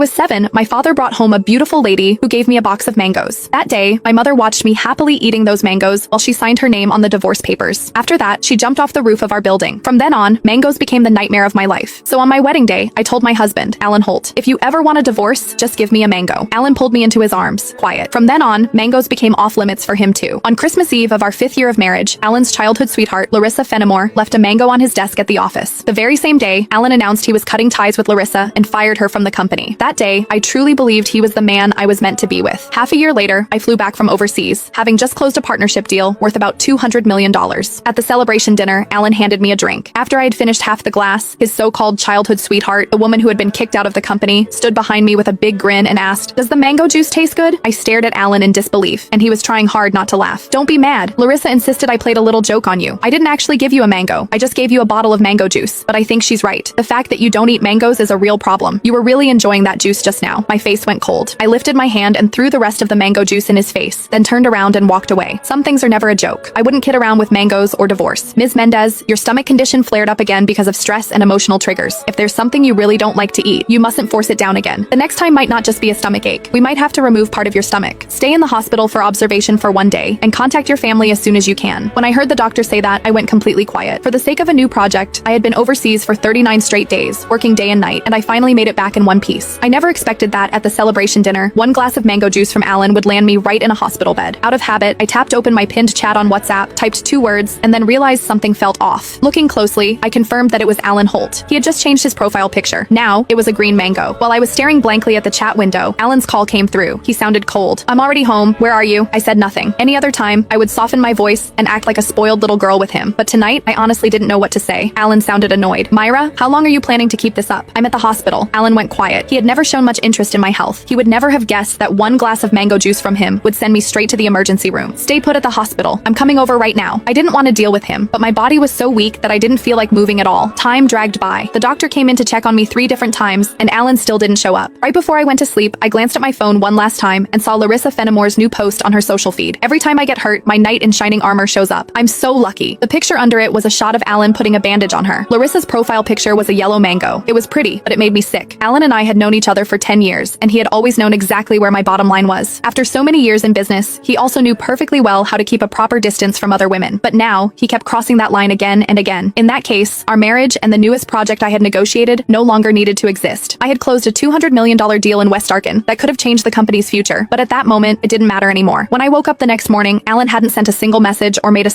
I was 7, my father brought home a beautiful lady who gave me a box of mangoes. That day, my mother watched me happily eating those mangoes while she signed her name on the divorce papers. After that, she jumped off the roof of our building. From then on, mangoes became the nightmare of my life. So on my wedding day, I told my husband, Alan Holt, if you ever want a divorce, just give me a mango. Alan pulled me into his arms. Quiet. From then on, mangoes became off limits for him too. On Christmas Eve of our 5th year of marriage, Alan's childhood sweetheart, Larissa Fenimore, left a mango on his desk at the office. The very same day, Alan announced he was cutting ties with Larissa and fired her from the company. That day, I truly believed he was the man I was meant to be with. Half a year later, I flew back from overseas, having just closed a partnership deal worth about $200 million. At the celebration dinner, Alan handed me a drink. After I had finished half the glass, his so-called childhood sweetheart, the woman who had been kicked out of the company, stood behind me with a big grin and asked, "Does the mango juice taste good?" I stared at Alan in disbelief, and he was trying hard not to laugh. "Don't be mad. Larissa insisted I played a little joke on you. I didn't actually give you a mango. I just gave you a bottle of mango juice. But I think she's right. The fact that you don't eat mangoes is a real problem. You were really enjoying that juice just now." My face went cold. I lifted my hand and threw the rest of the mango juice in his face, then turned around and walked away. Some things are never a joke. I wouldn't kid around with mangoes or divorce. Ms. Mendez, your stomach condition flared up again because of stress and emotional triggers. If there's something you really don't like to eat, you mustn't force it down again. The next time might not just be a stomach ache. We might have to remove part of your stomach. Stay in the hospital for observation for 1 day, and contact your family as soon as you can. When I heard the doctor say that, I went completely quiet. For the sake of a new project, I had been overseas for 39 straight days, working day and night, and I finally made it back in one piece. I never expected that at the celebration dinner, 1 glass of mango juice from Alan would land me right in a hospital bed. Out of habit, I tapped open my pinned chat on WhatsApp, typed 2 words, and then realized something felt off. Looking closely, I confirmed that it was Alan Holt. He had just changed his profile picture. Now, it was a green mango. While I was staring blankly at the chat window, Alan's call came through. He sounded cold. "I'm already home. Where are you?" I said nothing. Any other time, I would soften my voice and act like a spoiled little girl with him. But tonight, I honestly didn't know what to say. Alan sounded annoyed. "Myra, how long are you planning to keep this up?" "I'm at the hospital." Alan went quiet. He had never shown much interest in my health. He would never have guessed that 1 glass of mango juice from him would send me straight to the emergency room. "Stay put at the hospital. I'm coming over right now." I didn't want to deal with him, but my body was so weak that I didn't feel like moving at all. Time dragged by. The doctor came in to check on me 3 different times, and Alan still didn't show up. Right before I went to sleep, I glanced at my phone one last time and saw Larissa Fenimore's new post on her social feed. Every time I get hurt, my knight in shining armor shows up. I'm so lucky. The picture under it was a shot of Alan putting a bandage on her. Larissa's profile picture was a yellow mango. It was pretty, but it made me sick. Alan and I had known each other for 10 years, and he had always known exactly where my bottom line was. After so many years in business, he also knew perfectly well how to keep a proper distance from other women. But now, he kept crossing that line again and again. In that case, our marriage and the newest project I had negotiated no longer needed to exist. I had closed a $200 million deal in West Arkan that could have changed the company's future, but at that moment, it didn't matter anymore. When I woke up the next morning, Alan hadn't sent a single message or made a